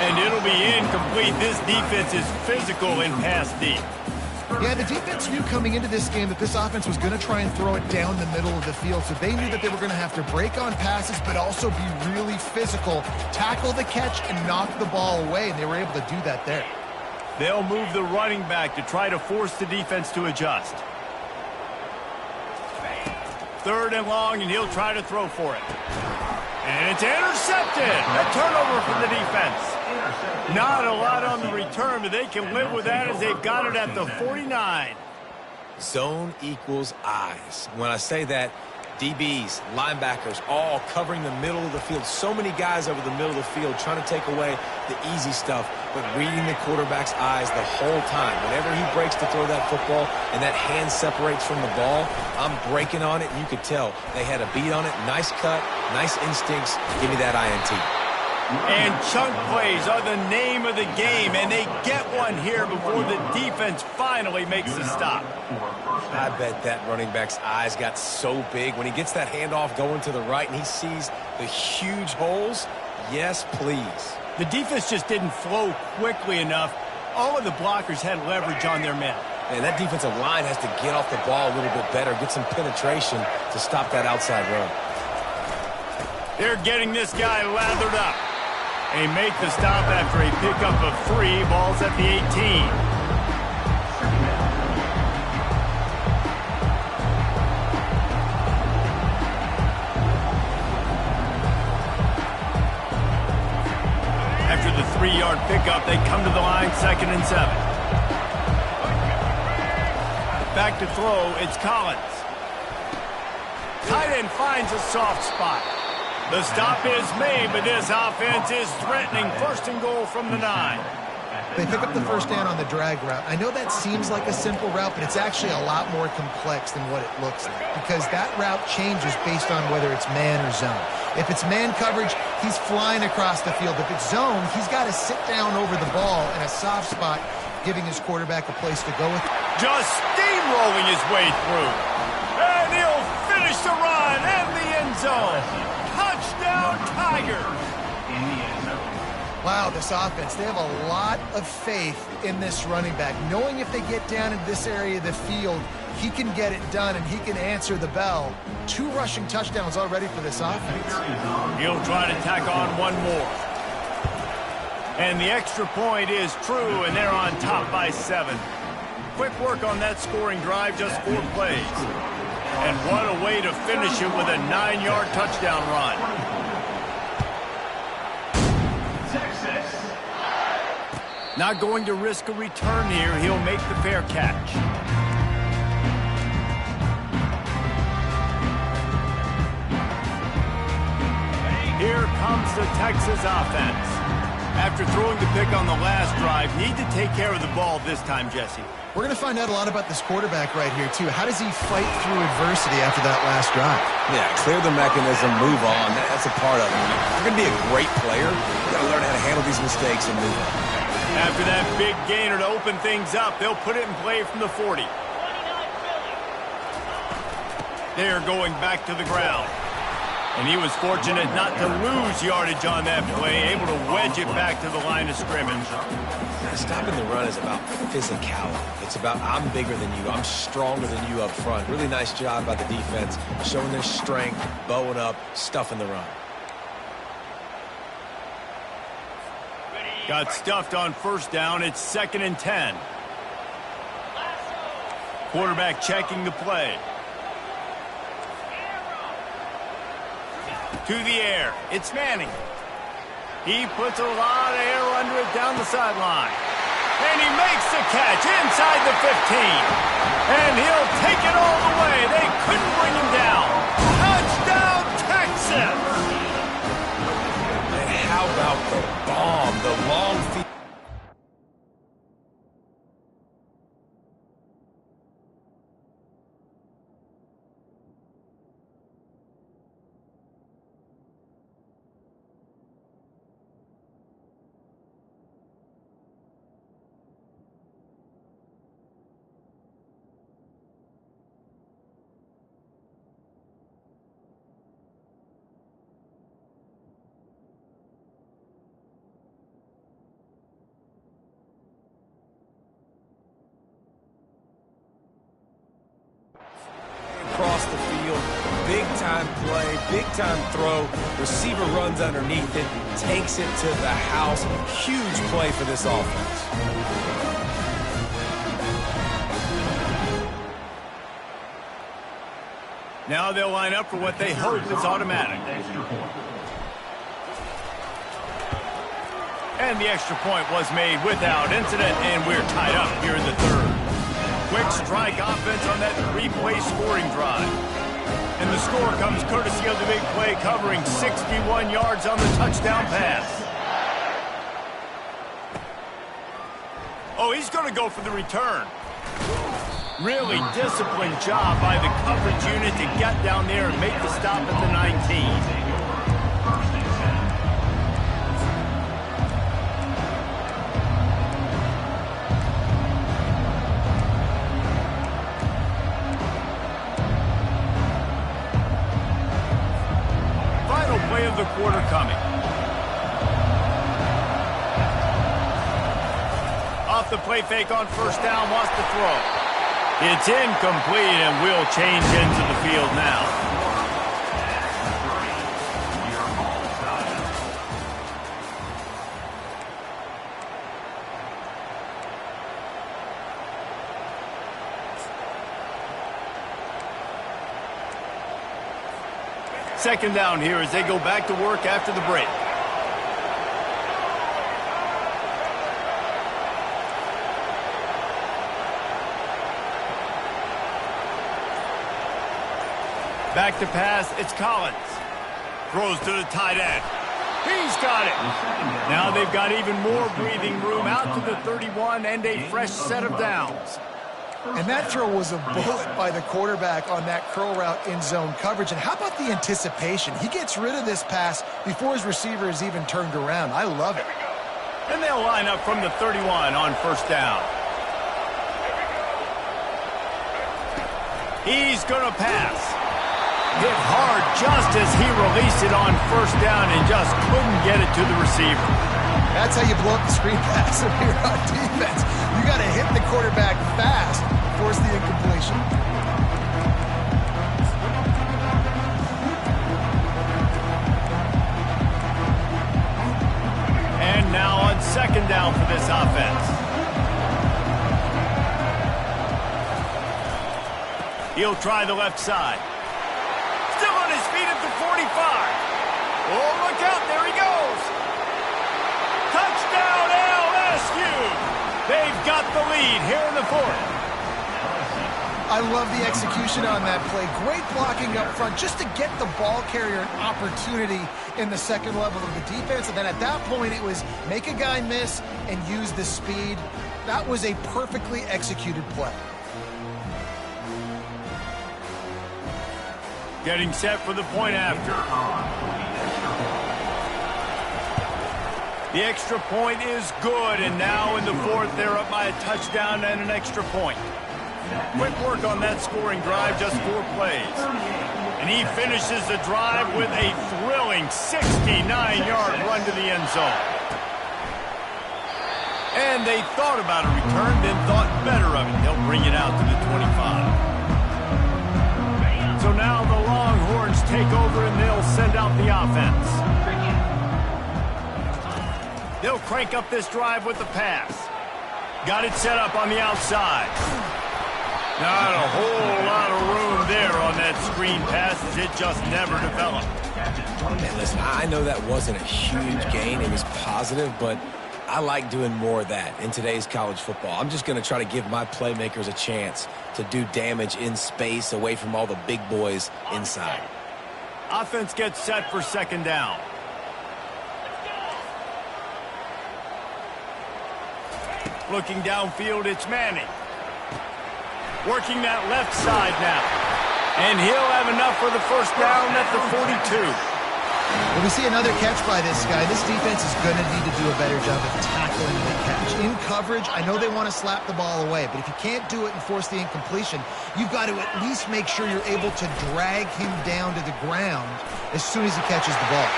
And it'll be incomplete. This defense is physical in pass deep. Yeah, the defense knew coming into this game that this offense was going to try and throw it down the middle of the field, so they knew that they were going to have to break on passes but also be really physical, tackle the catch, and knock the ball away, and they were able to do that there. They'll move the running back to try to force the defense to adjust. 3rd and long, and he'll try to throw for it. And it's intercepted. A turnover for the defense. Not a lot on the return, but they can live with that as they've got it at the 49. Zone equals eyes. When I say that, DBs, linebackers, all covering the middle of the field. So many guys over the middle of the field trying to take away the easy stuff, but reading the quarterback's eyes the whole time. Whenever he breaks to throw that football and that hand separates from the ball, I'm breaking on it, and you could tell they had a beat on it. Nice cut, nice instincts. Give me that INT. And chunk plays are the name of the game, and they get one here before the defense finally makes the stop. I bet that running back's eyes got so big when he gets that handoff going to the right and he sees the huge holes. Yes, please. The defense just didn't flow quickly enough. All of the blockers had leverage on their men. And that defensive line has to get off the ball a little bit better, get some penetration to stop that outside run. They're getting this guy lathered up. They make the stop after a pickup of 3 balls at the 18. After the 3-yard pickup, they come to the line, 2nd and 7. Back to throw, it's Collins. Tight end finds a soft spot. The stop is made, but this offense is threatening 1st and goal from the 9. They pick up the first down on the drag route. I know that seems like a simple route, but it's actually a lot more complex than what it looks like, because that route changes based on whether it's man or zone. If it's man coverage, he's flying across the field. If it's zone, he's got to sit down over the ball in a soft spot, giving his quarterback a place to go with. Just steamrolling his way through. And he'll finish the run and the end zone. Touchdown, Tigers! Wow, this offense, they have a lot of faith in this running back, knowing if they get down in this area of the field, he can get it done and he can answer the bell. 2 rushing touchdowns already for this offense. He'll try to tack on one more. And the extra point is true, and they're on top by 7. Quick work on that scoring drive, just 4 plays. And what a way to finish it with a 9-yard touchdown run. Not going to risk a return here. He'll make the fair catch. Here comes the Texas offense. After throwing the pick on the last drive, need to take care of the ball this time, Jesse. We're going to find out a lot about this quarterback right here, too. How does he fight through adversity after that last drive? Yeah, clear the mechanism, move on. That's a part of it. If you're going to be a great player, you've got to learn how to handle these mistakes and move on. After that big gainer to open things up, they'll put it in play from the 40. They're going back to the ground. And he was fortunate not to lose yardage on that play, able to wedge it back to the line of scrimmage. Stopping the run is about physicality. It's about I'm bigger than you, I'm stronger than you up front. Really nice job by the defense, showing their strength, bowing up, stuffing the run. Got stuffed on 1st down. It's 2nd and 10. Quarterback checking the play. To the air. It's Manning. He puts a lot of air under it down the sideline. And he makes the catch inside the 15. And he'll take it all the way. They couldn't bring him down. Touchdown, Texas! And how about the bomb, the long field? Across the field, big-time play, big-time throw. Receiver runs underneath it, takes it to the house. Huge play for this offense. Now they'll line up for what they hope is automatic. And the extra point was made without incident, and we're tied up here in the 3rd. Quick strike offense on that 3-play scoring drive. And the score comes courtesy of the big play, covering 61 yards on the touchdown pass. Oh, he's going to go for the return. Really disciplined job by the coverage unit to get down there and make the stop at the 19. Play of the quarter coming. Off the play fake on first down, wants to throw. It's incomplete and will change into the field now. Second down here as they go back to work after the break. Back to pass, it's Collins. Throws to the tight end. He's got it. Now they've got even more breathing room out to the 31 and a fresh set of downs. And that throw was a bullet by the quarterback on that curl route in zone coverage. And how about the anticipation? He gets rid of this pass before his receiver is even turned around. I love it. And they'll line up from the 31 on first down. He's going to pass. Hit hard just as he released it on first down and just couldn't get it to the receiver. That's how you blow up the screen pass if you're on defense. You got to hit the quarterback fast, force the incompletion. And now on second down for this offense. He'll try the left side. Still on his feet at the 45. Oh, look out, there he goes. Touchdown, LSU! They've got the lead here in the fourth. I love the execution on that play. Great blocking up front just to get the ball carrier an opportunity in the second level of the defense. And then at that point, it was make a guy miss and use the speed. That was a perfectly executed play. Getting set for the point after. The extra point is good, and now in the fourth, they're up by a touchdown and an extra point. Quick work on that scoring drive, just 4 plays. And he finishes the drive with a thrilling 69-yard run to the end zone. And they thought about a return, then thought better of it. They'll bring it out to the 25. So now the Longhorns take over, and they'll send out the offense. They'll crank up this drive with the pass. Got it set up on the outside. Not a whole lot of room there on that screen pass as it just never developed. Man, listen, I know that wasn't a huge gain. It was positive, but I like doing more of that in today's college football. I'm just going to try to give my playmakers a chance to do damage in space away from all the big boys inside. Offense gets set for second down. Looking downfield, it's Manning. Working that left side now. And he'll have enough for the first down at the 42. When we see another catch by this guy, this defense is going to need to do a better job of tackling the catch. In coverage, I know they want to slap the ball away, but if you can't do it and force the incompletion, you've got to at least make sure you're able to drag him down to the ground as soon as he catches the ball.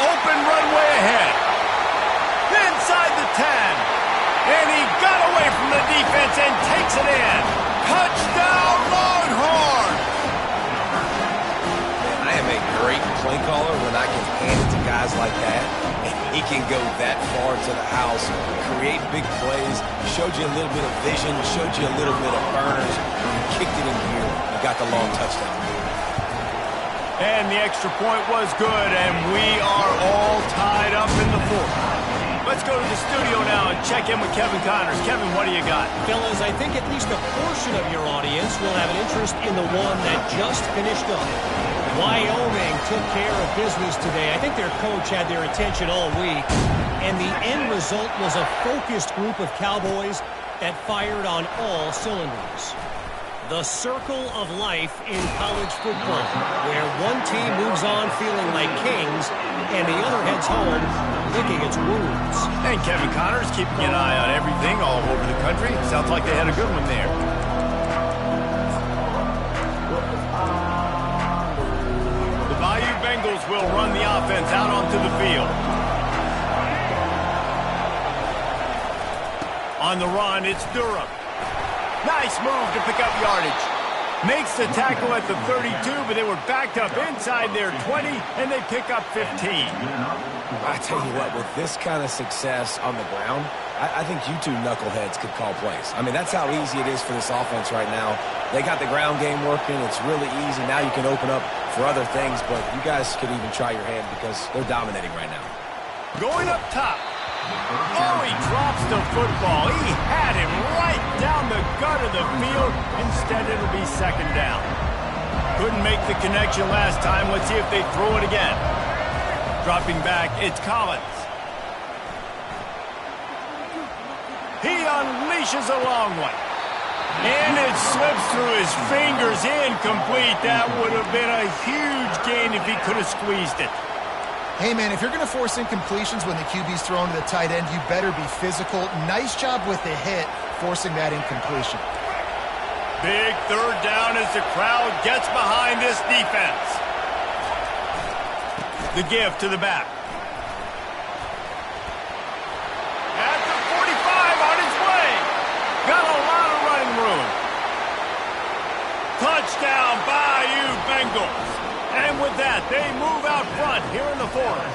Open runway ahead. Inside the 10. And he got away from the defense and takes it in. Touchdown, Longhorn! Man, I am a great play caller when I can hand it to guys like that. And he can go that far to the house, create big plays, showed you a little bit of vision, showed you a little bit of burners, kicked it in here, and got the long touchdown. And the extra point was good, and we are all tied up in the fourth. Let's go to the studio now and check in with Kevin Connors. Kevin, what do you got? Fellas, I think at least a portion of your audience will have an interest in the one that just finished up. Wyoming took care of business today. I think their coach had their attention all week, and the end result was a focused group of Cowboys that fired on all cylinders. The circle of life in college football, where one team moves on feeling like kings and the other heads home licking its wounds. And Kevin Connors keeping an eye on everything all over the country. Sounds like they had a good one there. The Bayou Bengals will run the offense out onto the field. On the run, it's Durham. Nice move to pick up yardage. Makes the tackle at the 32, but they were backed up inside their 20, and they pick up 15. I tell you what, with this kind of success on the ground, I think you two knuckleheads could call plays. I mean, that's how easy it is for this offense right now. They got the ground game working. It's really easy. Now you can open up for other things, but you guys could even try your hand because they're dominating right now. Going up top. Oh, he drops the football. He had him right down the gut of the field. Instead, it'll be second down. Couldn't make the connection last time. Let's see if they throw it again. Dropping back, it's Collins. He unleashes a long one. And it slips through his fingers, incomplete. That would have been a huge gain if he could have squeezed it. Hey, man, if you're going to force incompletions when the QB's thrown to the tight end, you better be physical. Nice job with the hit, forcing that incompletion. Big third down as the crowd gets behind this defense. The give to the back. At the 45, on his way. Got a lot of running room. Touchdown, Bayou Bengals. And with that, they move out front here in the fourth.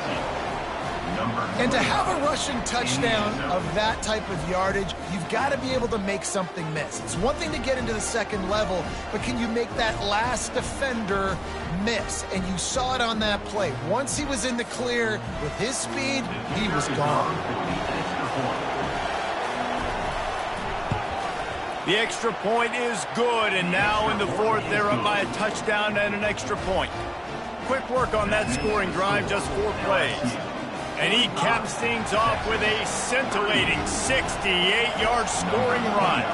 And to have a rushing touchdown of that type of yardage, you've got to be able to make something miss. It's one thing to get into the second level, but can you make that last defender miss? And you saw it on that play. Once he was in the clear with his speed, he was gone. The extra point is good, and now in the fourth, they're up by a touchdown and an extra point. Quick work on that scoring drive, just 4 plays. And he caps things off with a scintillating 68-yard scoring run.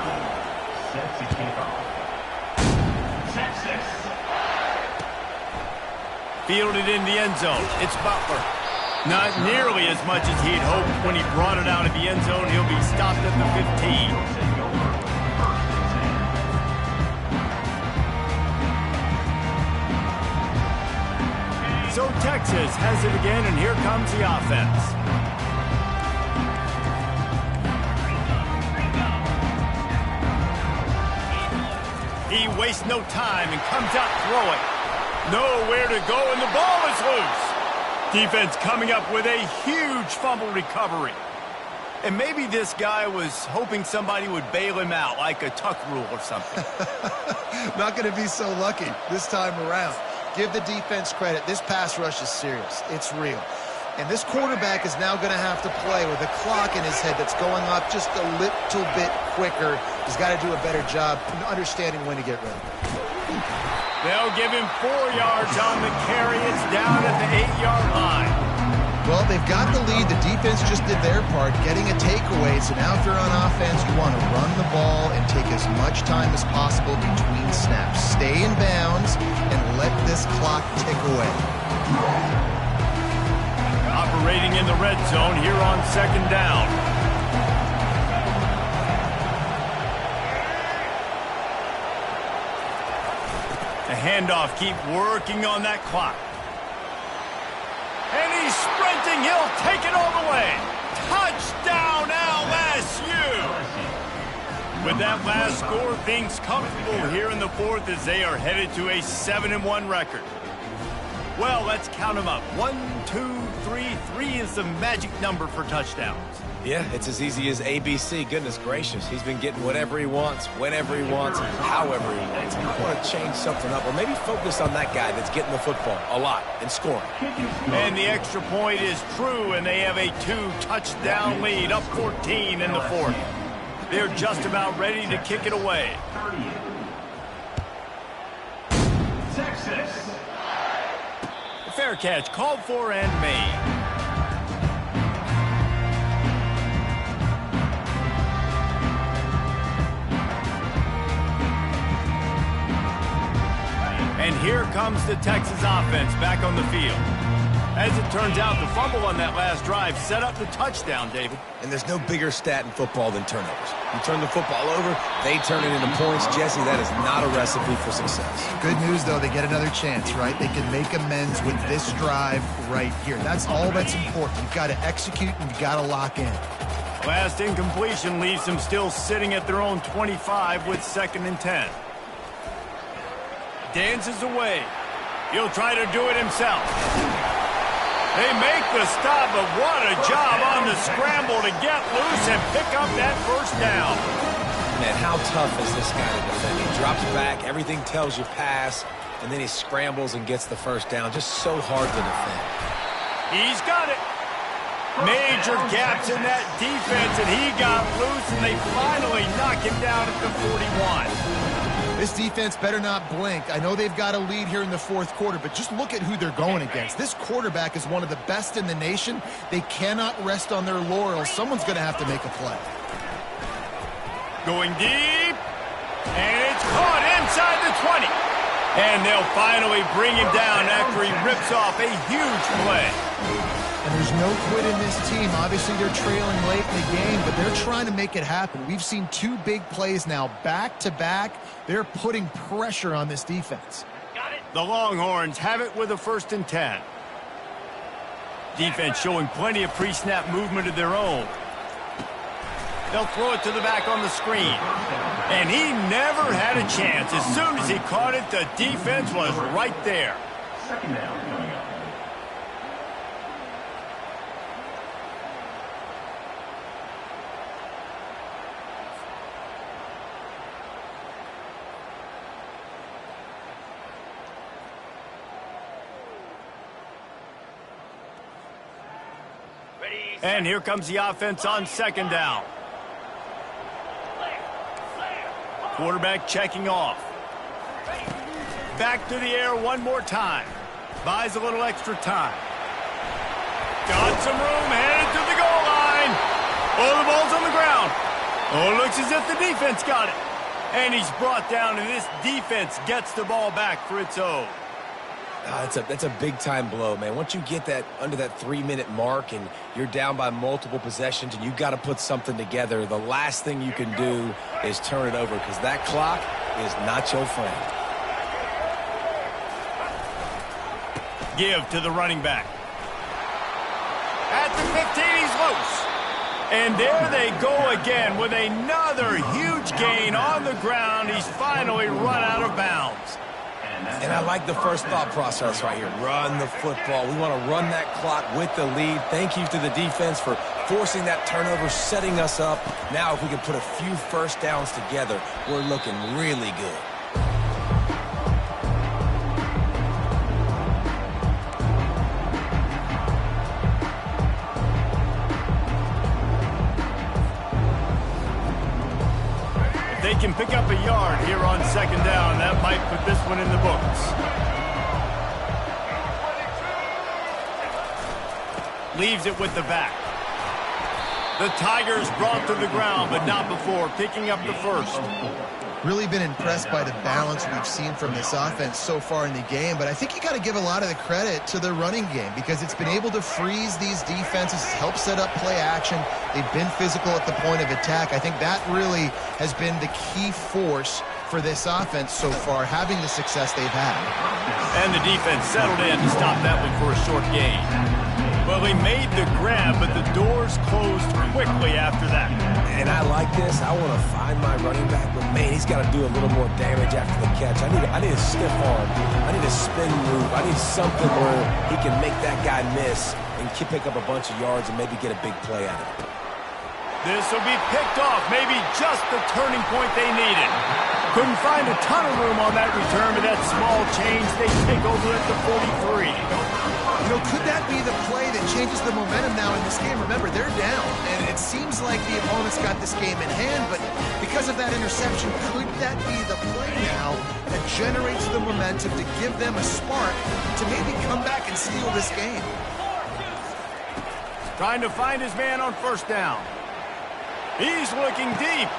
Fielded in the end zone. It's Butler. Not nearly as much as he'd hoped when he brought it out of the end zone. He'll be stopped at the 15. So Texas has it again, and here comes the offense. He wastes no time and comes out throwing. Nowhere to go, and the ball is loose. Defense coming up with a huge fumble recovery. And maybe this guy was hoping somebody would bail him out, like a tuck rule or something. Not going to be so lucky this time around. Give the defense credit. This pass rush is serious. It's real. And this quarterback is now going to have to play with a clock in his head that's going up just a little bit quicker. He's got to do a better job understanding when to get ready. They'll give him 4 yards on the carry. It's down at the 8-yard line. Well, they've got the lead. The defense just did their part, getting a takeaway. So now if you're on offense, you want to run the ball and take as much time as possible between snaps. Stay in bounds and let this clock tick away. Operating in the red zone here on second down. The handoff, keep working on that clock. And he's sprinting. He'll take it all the way. Touchdown, LSU. With that last score, things comfortable here in the fourth as they are headed to a 7-1 record. Well, let's count them up. 1, 2, 3. 3 is the magic number for touchdowns. Yeah, it's as easy as ABC. Goodness gracious. He's been getting whatever he wants, whenever he wants, however he wants. I want to change something up or maybe focus on that guy that's getting the football a lot and scoring. And the extra point is true, and they have a 2-touchdown lead, up 14 in the fourth. They're just about ready to kick it away. Texas. Fair catch, called for and made. And here comes the Texas offense back on the field. As it turns out, the fumble on that last drive set up the touchdown, David. And there's no bigger stat in football than turnovers. You turn the football over, they turn it into points. Jesse, that is not a recipe for success. Good news, though, they get another chance, right? They can make amends with this drive right here. That's all that's important. You've got to execute and you've got to lock in. Last incompletion leaves them still sitting at their own 25 with 2nd and 10. Dances away. He'll try to do it himself. They make the stop, but what a job on the scramble to get loose and pick up that first down. Man, how tough is this guy to defend? He drops back, everything tells you pass, and then he scrambles and gets the first down. Just so hard to defend. He's got it. Major gaps in that defense, and he got loose, and they finally knock him down at the 41. This defense better not blink. I know they've got a lead here in the fourth quarter, but just look at who they're going against. This quarterback is one of the best in the nation. They cannot rest on their laurels. Someone's going to have to make a play. Going deep, and it's caught inside the 20. And they'll finally bring him down after he rips off a huge play. And there's no quit in this team. Obviously, they're trailing late in the game, but they're trying to make it happen. We've seen 2 big plays now, back-to-back. They're putting pressure on this defense. The Longhorns have it with a 1st and 10. Defense showing plenty of pre-snap movement of their own. They'll throw it to the back on the screen. And he never had a chance. As soon as he caught it, the defense was right there. 2nd down coming up. And here comes the offense on 2nd down. Quarterback checking off. Back to the air one more time. Buys a little extra time. Got some room, headed to the goal line. Oh, the ball's on the ground. Oh, it looks as if the defense got it. And he's brought down, and this defense gets the ball back for its own. That's a big-time blow, man. Once you get that under that 3-minute mark and you're down by multiple possessions and you've got to put something together, the last thing you can do is turn it over because that clock is not your friend. Give to the running back. At the 15, he's loose. And there they go again with another huge gain on the ground. He's finally run out of bounds. And I like the first thought process right here. Run the football. We want to run that clock with the lead. Thank you to the defense for forcing that turnover, setting us up. Now if we can put a few first downs together, we're looking really good. They can pick up a yard here on 2nd down. That might put this one in the books. Leaves it with the back. The Tigers brought to the ground, but not before picking up the first. Really been impressed by the balance we've seen from this offense so far in the game, but I think you got to give a lot of the credit to their running game because it's been able to freeze these defenses, help set up play action. They've been physical at the point of attack. I think that really has been the key force for this offense so far, having the success they've had. And the defense settled in to stop that one for a short gain. Well, he made the grab, but the doors closed quickly after that. And I like this. I want to find my running back, but man, he's got to do a little more damage after the catch. I need a stiff arm. I need a spin move. I need something where he can make that guy miss and pick up a bunch of yards and maybe get a big play out of it. This will be picked off, maybe just the turning point they needed. Couldn't find a ton of room on that return, but that small change, they take over at the 43. You know, could that be the play that changes the momentum now in this game? Remember, they're down, and it seems like the opponent's got this game in hand, but because of that interception, could that be the play now that generates the momentum to give them a spark to maybe come back and steal this game? Trying to find his man on first down. He's looking deep,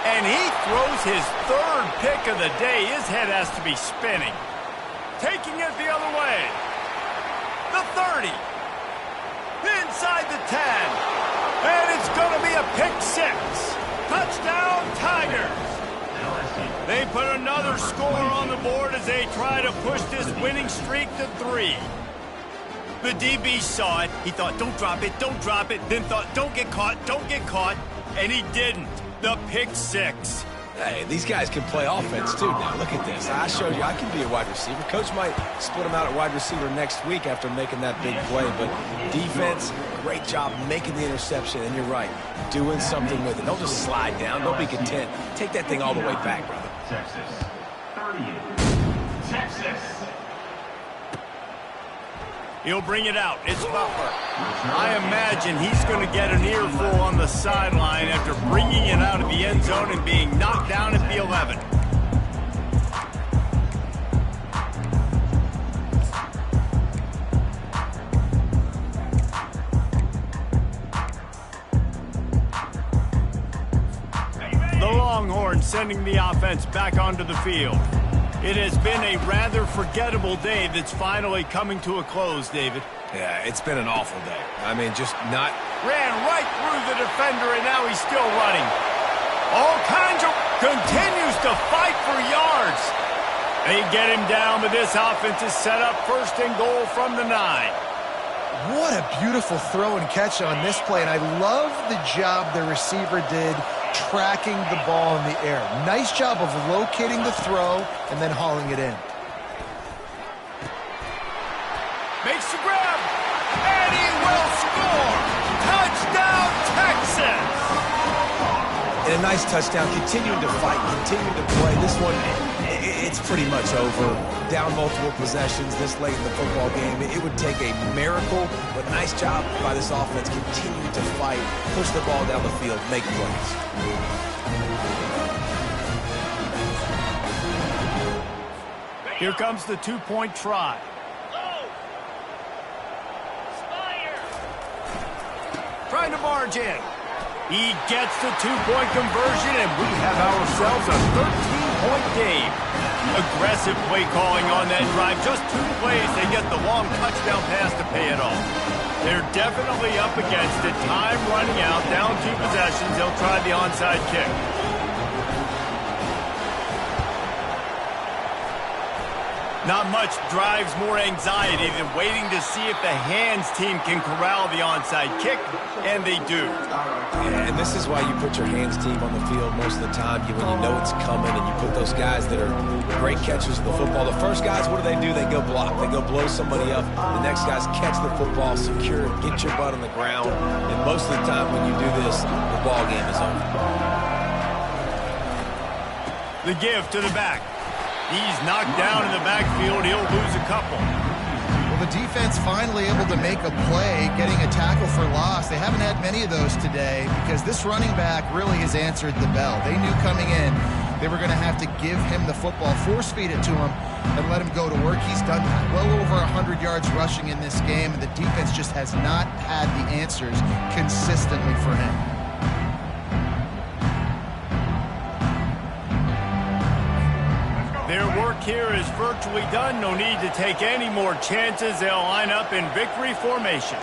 and he throws his third pick of the day. His head has to be spinning. Taking it the other way. The 30. Inside the 10. And it's going to be a pick six. Touchdown, Tigers. They put another score on the board as they try to push this winning streak to 3. The DB saw it. He thought, don't drop it, then thought, don't get caught, and he didn't. The pick six. Hey, these guys can play offense too now. Look at this. I showed you I can be a wide receiver. Coach might split him out at wide receiver next week after making that big play, but defense, great job making the interception, and you're right, doing something with it. Don't just slide down. Don't be content. Take that thing all the way back, brother. Texas. 38. Texas. He'll bring it out. It's Butler. I imagine he's going to get an earful on the sideline after bringing it out of the end zone and being knocked down at the 11. The Longhorns sending the offense back onto the field. It has been a rather forgettable day that's finally coming to a close, David. Yeah, it's been an awful day. I mean, just not... Ran right through the defender, and now he's still running. All kinds of... Continues to fight for yards. They get him down, but this offense is set up first and goal from the 9. What a beautiful throw and catch on this play, and I love the job the receiver did tracking the ball in the air. Nice job of locating the throw and then hauling it in. Makes the grab, and he will score! Touchdown, Texas! And a nice touchdown, continuing to fight, continuing to play. This one, it's pretty much over. Down multiple possessions this late in the football game. It would take a miracle, but nice job by this offense continuing to fight, push the ball down the field, make plays. Here comes the two-point try. Trying to barge in. He gets the two-point conversion, and we have ourselves a 13-point game. Aggressive play calling on that drive. Just 2 plays, they get the long touchdown pass to pay it off. They're definitely up against it. Time running out, down 2 possessions. They'll try the onside kick. Not much drives more anxiety than waiting to see if the hands team can corral the onside kick, and they do. Yeah, and this is why you put your hands team on the field most of the time when you know it's coming, and you put those guys that are great catchers of the football. The first guys, what do? They go block. They go blow somebody up. The next guys catch the football, secure, get your butt on the ground, and most of the time when you do this, the ball game is over. The give to the back. He's knocked down in the backfield. He'll lose a couple. Well, the defense finally able to make a play, getting a tackle for loss. They haven't had many of those today because this running back really has answered the bell. They knew coming in they were going to have to give him the football, force-feed it to him, and let him go to work. He's done that. Well over 100 yards rushing in this game, and the defense just has not had the answers consistently for him. Their work here is virtually done. No need to take any more chances. They'll line up in victory formation.